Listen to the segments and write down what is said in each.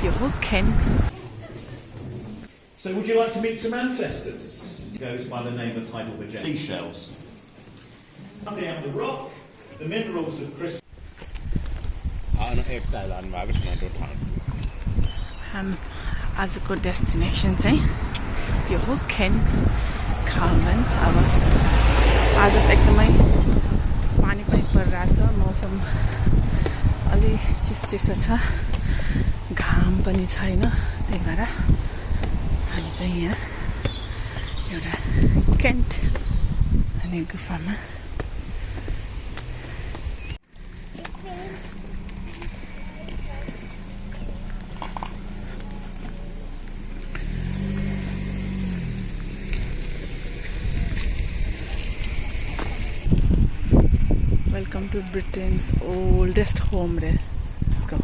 beautiful Kent. So would you like to meet some ancestors? It goes by the name of Heidelberg seashells. Down the rock, the minerals of crystal. आजको destination चाहिँ यो हो Cantt काभर्न। अब आज त एकदमै पानी पनि परिरहेछ, मौसम अलि चिसो छ, घाम पनि छैन, त्यही भएर हामी चाहिँ यहाँ एउटा केन्ट भन्ने गुफामा Welcome to Britain's oldest home. Let's go.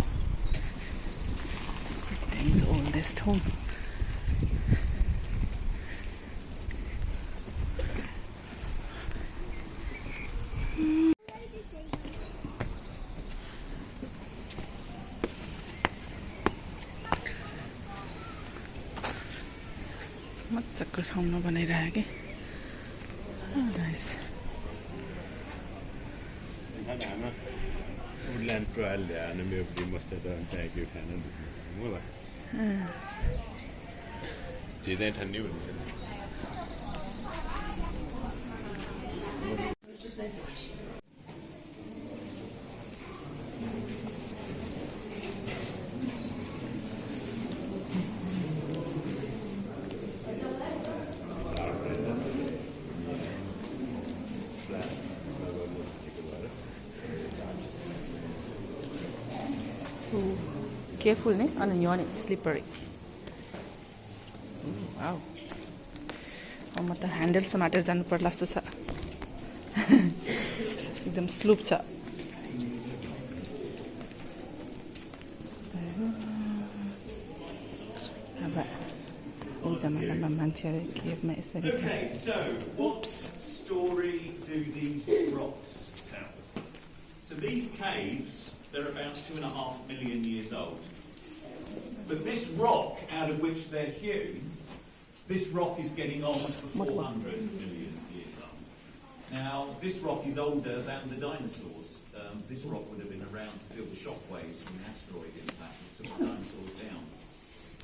Britain's oldest home. मजाको ठाउँमा बनाइरहेको के nice. Woodland trial there, and maybe must have done thank you, Hannah. Did that a new? Careful, ne? And you're slippery. Wow. I'm at the handle some matter than per last. Them sloops up. Okay, so what story do these rocks tell? So these caves, they're about 2.5 million years old. But this rock out of which they're hewn, this rock is getting on for 400 million years old. Now, this rock is older than the dinosaurs. This rock would have been around to feel the shockwaves from the asteroid impact that took the dinosaurs down.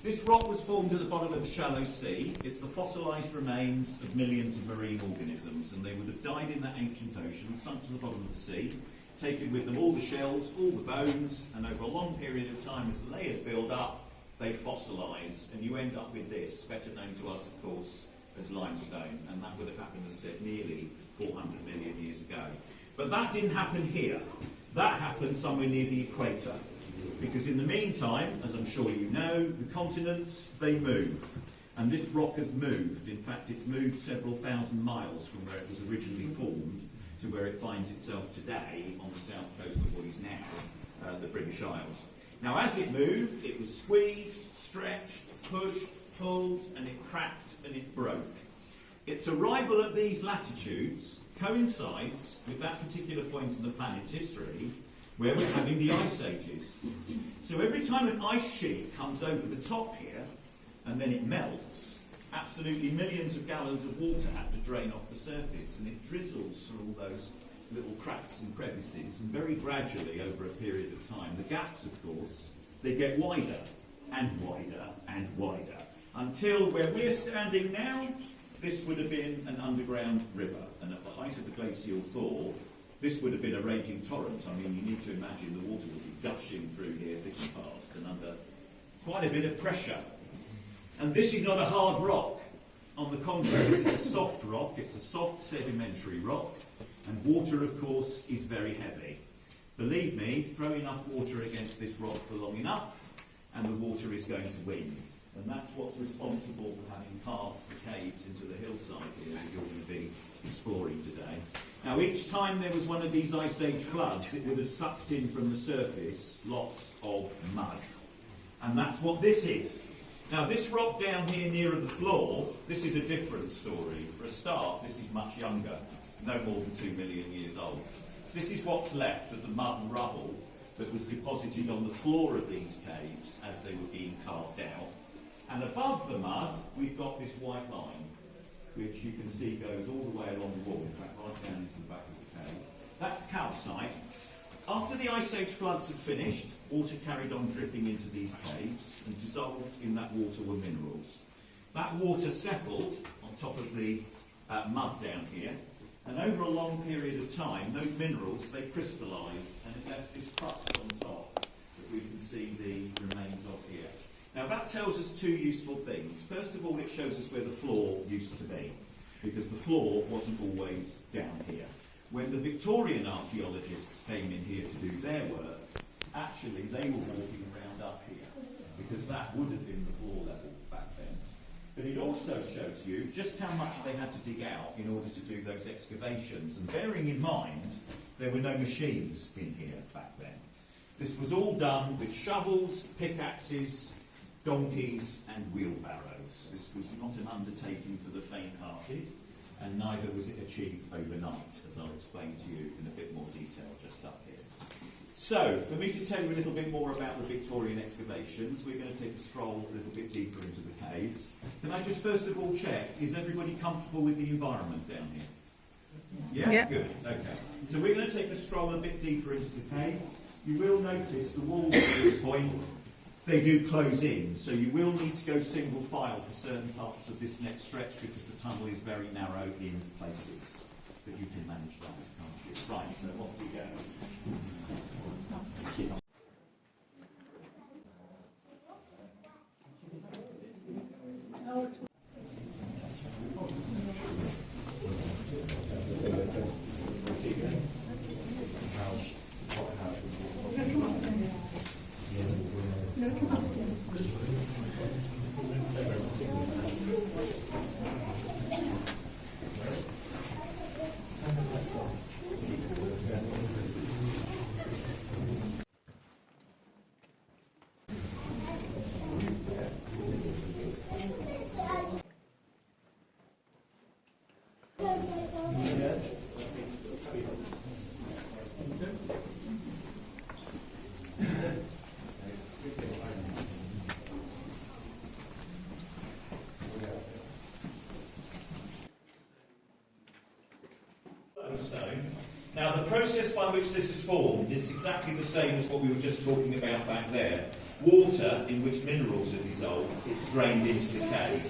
This rock was formed at the bottom of the shallow sea. It's the fossilised remains of millions of marine organisms, and they would have died in that ancient ocean, sunk to the bottom of the sea, taking with them all the shells, all the bones, and over a long period of time, as the layers build up, they fossilise, and you end up with this, better known to us, of course, as limestone, and that would have happened, as said, nearly 400 million years ago. But that didn't happen here. That happened somewhere near the equator, because in the meantime, as I'm sure you know, the continents, they move, and this rock has moved. In fact, it's moved several thousand miles from where it was originally formed to where it finds itself today on the south coast of what is now the British Isles. Now, as it moved, it was squeezed, stretched, pushed, pulled, and it cracked and it broke. Its arrival at these latitudes coincides with that particular point in the planet's history where we're having the ice ages. So every time an ice sheet comes over the top here and then it melts, absolutely millions of gallons of water have to drain off the surface, and it drizzles through all those little cracks and crevices, and very gradually over a period of time, the gaps, of course, they get wider and wider and wider, until where we're standing now, this would have been an underground river, and at the height of the glacial thaw, this would have been a raging torrent. I mean, you need to imagine the water would be gushing through here thick and fast, and under quite a bit of pressure. And this is not a hard rock. On the contrary, it's a soft rock, it's a soft sedimentary rock, and water, of course, is very heavy. Believe me, throw enough water against this rock for long enough, and the water is going to win. And that's what's responsible for having carved the caves into the hillside here that you're going to be exploring today. Now, each time there was one of these Ice Age floods, it would have sucked in from the surface lots of mud. And that's what this is. Now, this rock down here nearer the floor, this is a different story. For a start, this is much younger, no more than 2 million years old. This is what's left of the mud and rubble that was deposited on the floor of these caves as they were being carved out. And above the mud, we've got this white line, which you can see goes all the way along the wall, in fact, right down into the back of the cave. That's calcite. After the Ice Age floods had finished, water carried on dripping into these caves, and dissolved in that water were minerals. That water settled on top of the mud down here, and over a long period of time, those minerals, they crystallised, and it left this crust on top that we can see the remains of here. Now that tells us two useful things. First of all, it shows us where the floor used to be, because the floor wasn't always down here. When the Victorian archaeologists came in here to do their work, actually they were walking around up here, because that would have been the floor level back then. But it also shows you just how much they had to dig out in order to do those excavations. And bearing in mind, there were no machines in here back then. This was all done with shovels, pickaxes, donkeys and wheelbarrows. This was not an undertaking for the faint-hearted, and neither was it achieved overnight, as I'll explain to you in a bit more detail just up here. So, for me to tell you a little bit more about the Victorian excavations, we're going to take a stroll a little bit deeper into the caves. Can I just first of all check, is everybody comfortable with the environment down here? Yeah? Good, okay. So we're going to take a stroll a bit deeper into the caves. You will notice the walls at this point, they do close in, so you will need to go single file for certain parts of this next stretch because the tunnel is very narrow in places. But you can manage that, can't you? Right, so off we go. Now the process by which this is formed is exactly the same as what we were just talking about back there. Water in which minerals are dissolved, it's drained into the cave.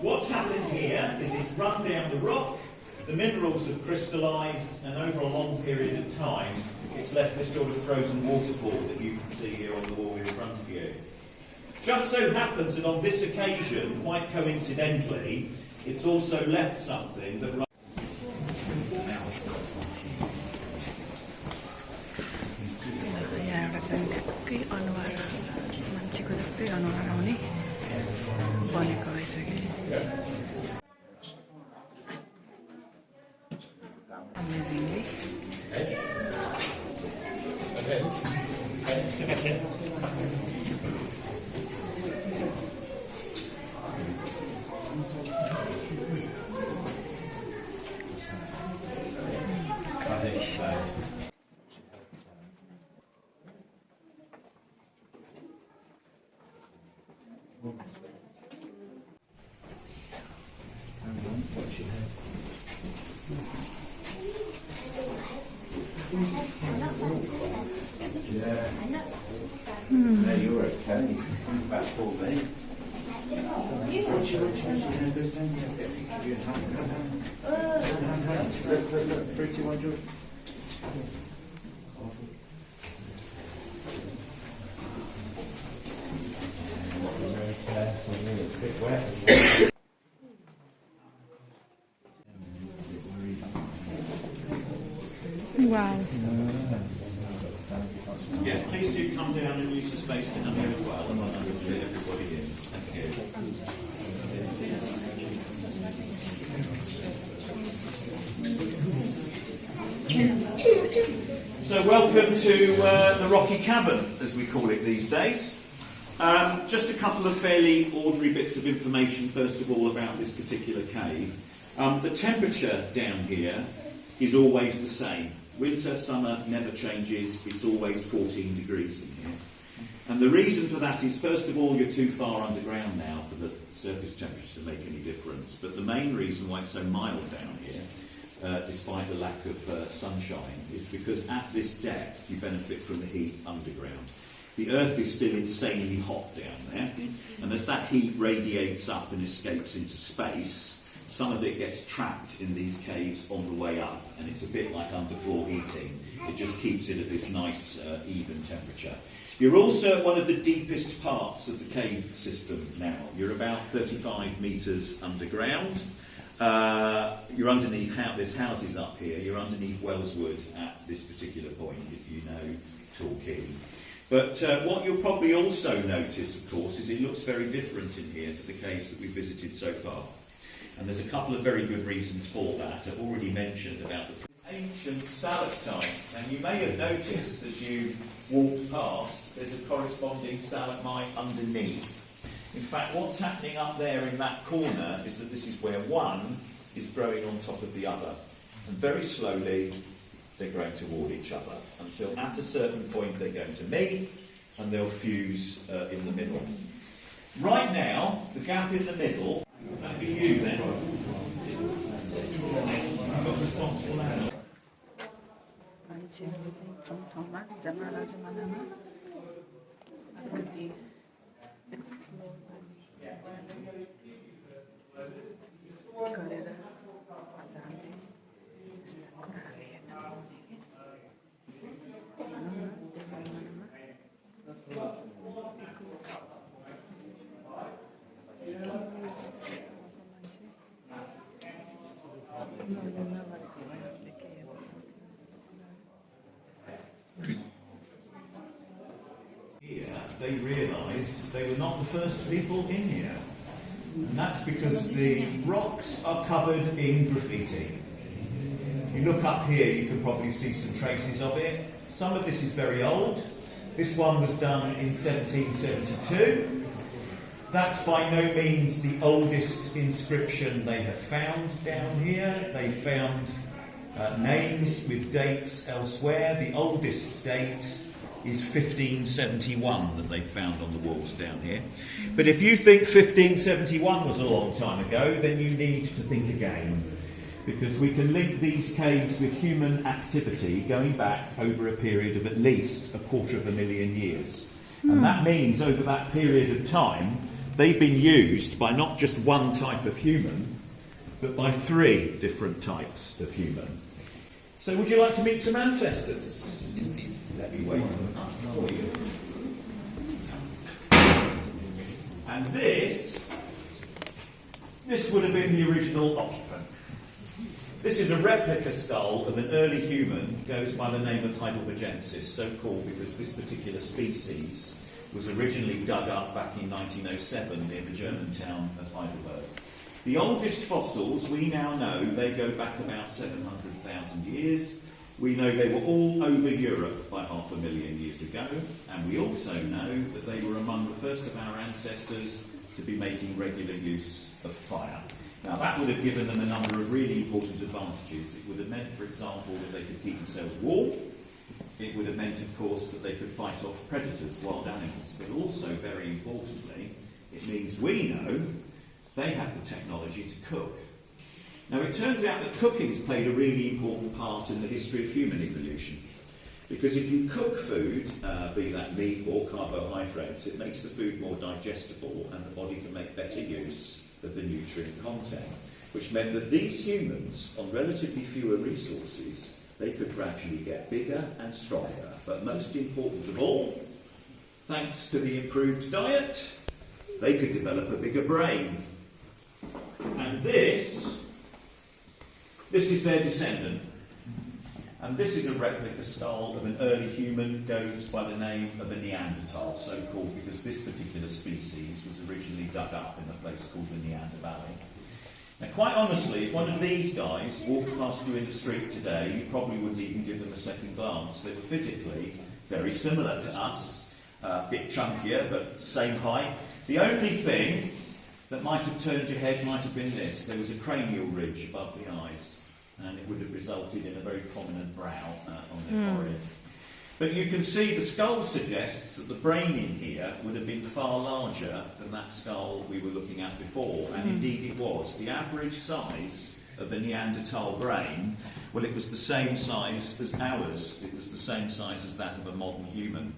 What's happened here is it's run down the rock, the minerals have crystallised, and over a long period of time it's left this sort of frozen waterfall that you can see here on the wall in front of you. Just so happens that on this occasion, quite coincidentally, it's also left something that त्यही अनुहार मान्छेको जस्तै अनुहार आउने बनेको रहेछ कि amazingly No, you're okay. Think about Paul then. Look, 3, 2, 1, George. A bit wet. Wow. Yeah, please do come down and use the space down here as well, and I'll fit everybody in. Thank you. So welcome to the Rocky Cavern, as we call it these days. Just a couple of fairly ordinary bits of information, first of all, about this particular cave. The temperature down here is always the same. Winter, summer never changes, it's always 14 degrees in here. And the reason for that is, first of all, you're too far underground now for the surface temperature to make any difference. But the main reason why it's so mild down here, despite the lack of sunshine, is because at this depth you benefit from the heat underground. The Earth is still insanely hot down there, and as that heat radiates up and escapes into space, some of it gets trapped in these caves on the way up, and it's a bit like underfloor heating. It just keeps it at this nice even temperature. You're also at one of the deepest parts of the cave system now. You're about 35 metres underground. You're underneath, there's houses up here. You're underneath Wellswood at this particular point, if you know Torquay. But what you'll probably also notice, of course, is it looks very different in here to the caves that we've visited so far. And there's a couple of very good reasons for that. I've already mentioned about the ancient stalactite. And you may have noticed as you walked past, there's a corresponding stalagmite underneath. In fact, what's happening up there in that corner is that this is where one is growing on top of the other. And very slowly, they're growing toward each other until at a certain point they're going to meet and they'll fuse in the middle. Right now, the gap in the middle, that'd be you then. I've got responsible now. मान्छेहरू चाहिँ ठाउँ ठाउँमा जमाना जमानामा अलिकति explore गरेर जान्थे यस्ता कुराहरू हेर्न पाउने कि भनौँ न त्यो जमानामा मान्छे नगरेको भएरले के हेर्नु Here, they realised they were not the first people in here. And that's because the rocks are covered in graffiti. If you look up here, you can probably see some traces of it. Some of this is very old. This one was done in 1772. That's by no means the oldest inscription they have found down here. They found names with dates elsewhere. The oldest date is 1571 that they found on the walls down here. But if you think 1571 was a long time ago, then you need to think again, because we can link these caves with human activity going back over a period of at least 250,000 years. And that means over that period of time, they've been used by not just one type of human, but by 3 different types of human. So would you like to meet some ancestors? Yes, please. Let me wait for you. And this would have been the original occupant. This is a replica skull of an early human, goes by the name of Heidelbergensis, so called because this particular species was originally dug up back in 1907 near the German town of Heidelberg. The oldest fossils we now know, they go back about 700,000 years. We know they were all over Europe by 500,000 years ago, and we also know that they were among the first of our ancestors to be making regular use of fire. Now that would have given them a number of really important advantages. It would have meant, for example, that they could keep themselves warm. It would have meant, of course, that they could fight off predators, wild animals, but also, very importantly, it means we know they had the technology to cook. Now it turns out that cooking's played a really important part in the history of human evolution, because if you cook food, be that meat or carbohydrates, it makes the food more digestible and the body can make better use of the nutrient content, which meant that these humans, on relatively fewer resources, they could gradually get bigger and stronger. But most important of all, thanks to the improved diet, they could develop a bigger brain. And this is their descendant. And this is a replica skull of an early human, goes by the name of a Neanderthal, so called because this particular species was originally dug up in a place called the Neander Valley. Now, quite honestly, if one of these guys walked past you in the street today, you probably wouldn't even give them a second glance. They were physically very similar to us, a bit chunkier, but same height. The only thing that might have turned your head might have been this. There was a cranial ridge above the eyes, and it would have resulted in a very prominent brow on their forehead. But you can see the skull suggests that the brain in here would have been far larger than that skull we were looking at before, and indeed it was. The average size of the Neanderthal brain, well, it was the same size as ours. It was the same size as that of a modern human.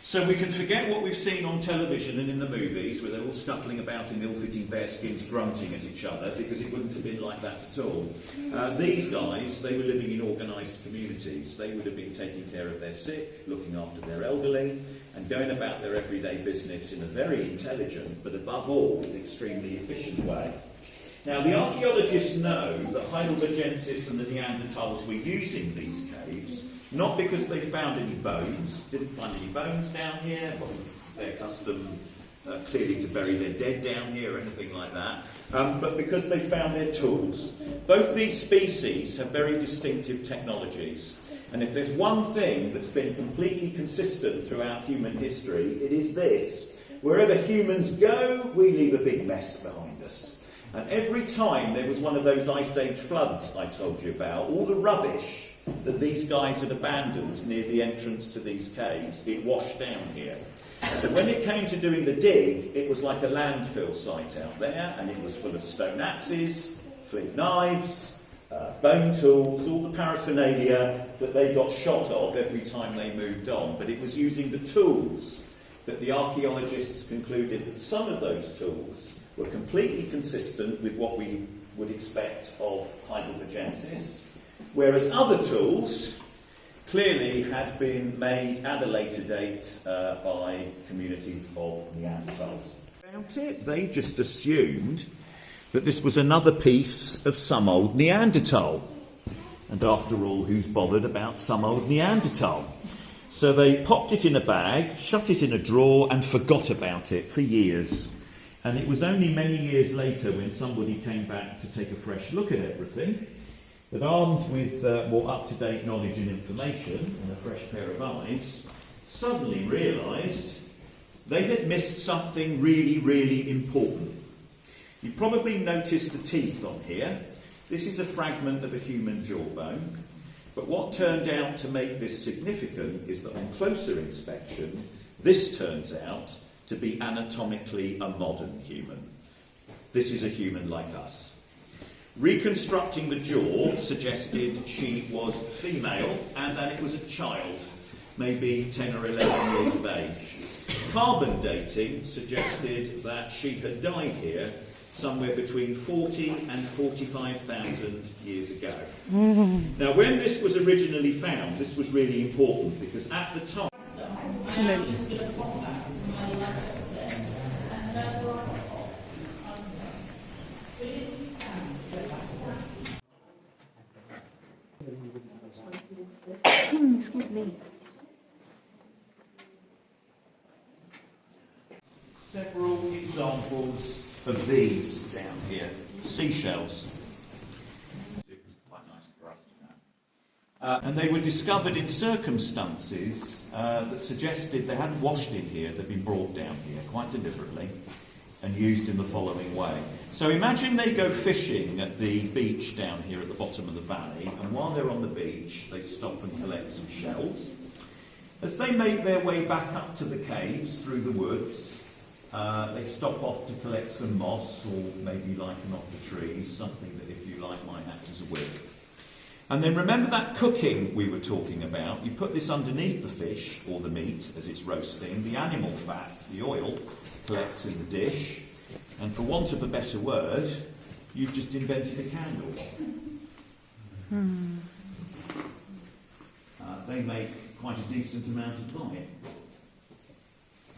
So we can forget what we've seen on television and in the movies, where they're all scuttling about in ill-fitting bearskins grunting at each other, because it wouldn't have been like that at all. These guys, they were living in organised communities. They would have been taking care of their sick, looking after their elderly, and going about their everyday business in a very intelligent, but above all, extremely efficient way. Now, the archaeologists know that Heidelbergensis and the Neanderthals were using these caves, not because they found any bones, didn't find any bones down here, wasn't their custom clearly to bury their dead down here or anything like that, but because they found their tools. Both these species have very distinctive technologies, and if there's one thing that's been completely consistent throughout human history, it is this: wherever humans go, we leave a big mess behind us. And every time there was one of those Ice Age floods I told you about, all the rubbish that these guys had abandoned near the entrance to these caves, it washed down here. So when it came to doing the dig, it was like a landfill site out there, and it was full of stone axes, flint knives, bone tools, all the paraphernalia that they got shot of every time they moved on. But it was using the tools that the archaeologists concluded that some of those tools were completely consistent with what we would expect of Heidelbergensis, whereas other tools clearly had been made at a later date by communities of Neanderthals. About it, they just assumed that this was another piece of some old Neanderthal. And after all, who's bothered about some old Neanderthal? So they popped it in a bag, shut it in a drawer, and forgot about it for years. And it was only many years later, when somebody came back to take a fresh look at everything, that armed with more up-to-date knowledge and information and a fresh pair of eyes, suddenly realised they had missed something really, really important. You probably noticed the teeth on here. This is a fragment of a human jawbone, but what turned out to make this significant is that on closer inspection, this turns out to be anatomically a modern human. This is a human like us. Reconstructing the jaw suggested she was female and that it was a child, maybe 10 or 11 years of age. Carbon dating suggested that she had died here somewhere between 40 and 45,000 years ago. Now, when this was originally found, this was really important because at the time... Excuse me. Several examples of these down here. Seashells. Quite nice for us to know. And they were discovered in circumstances that suggested they hadn't washed in here, they'd been brought down here quite deliberately and used in the following way. So imagine they go fishing at the beach down here at the bottom of the valley, and while they're on the beach, they stop and collect some shells. As they make their way back up to the caves through the woods, they stop off to collect some moss or maybe lighten off the trees, something that, if you like, might act as a wick. And then remember that cooking we were talking about? You put this underneath the fish, or the meat, as it's roasting. The animal fat, the oil, collects in the dish. And for want of a better word, you've just invented a candle. They make quite a decent amount of light.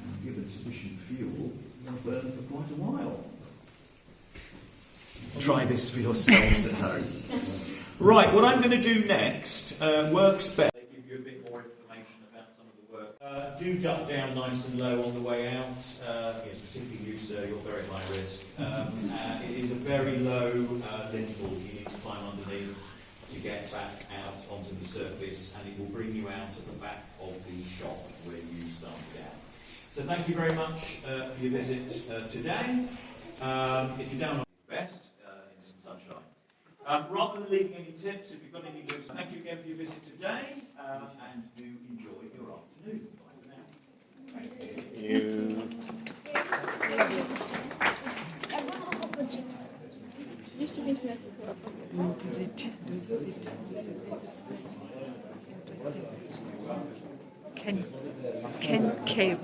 And given sufficient fuel, they'll burn for quite a while. Try this for yourselves at home. Right, what I'm going to do next works better. They give you a bit more information about some of the work. Do duck down nice and low on the way out. Yes, particularly you, sir, you're very high risk. It is a very low lintel you need to climb underneath to get back out onto the surface, and it will bring you out at the back of the shop where you started out. So thank you very much for your visit today. If you're down on your best, in some sunshine. Rather than leaving any tips, if you've got any looks, thank you again for your visit today, and do enjoy your afternoon. Bye for now. Visit. Interesting. Cave.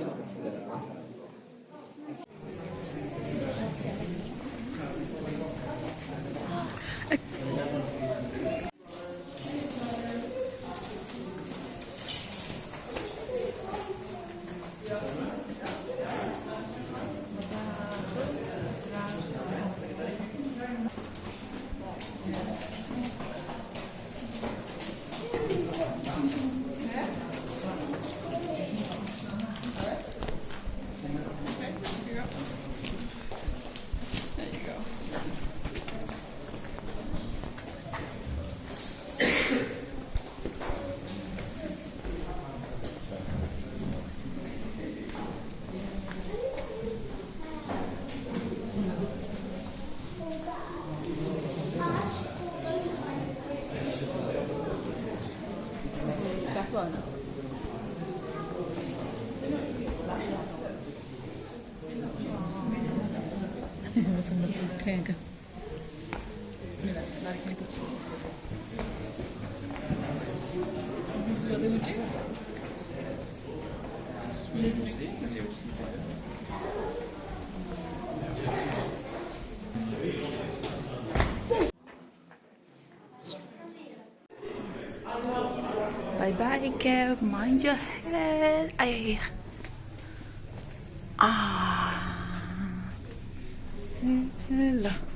Sono puttega. Bye bye, Kev. Mind your head. Ay. Ah. Hello.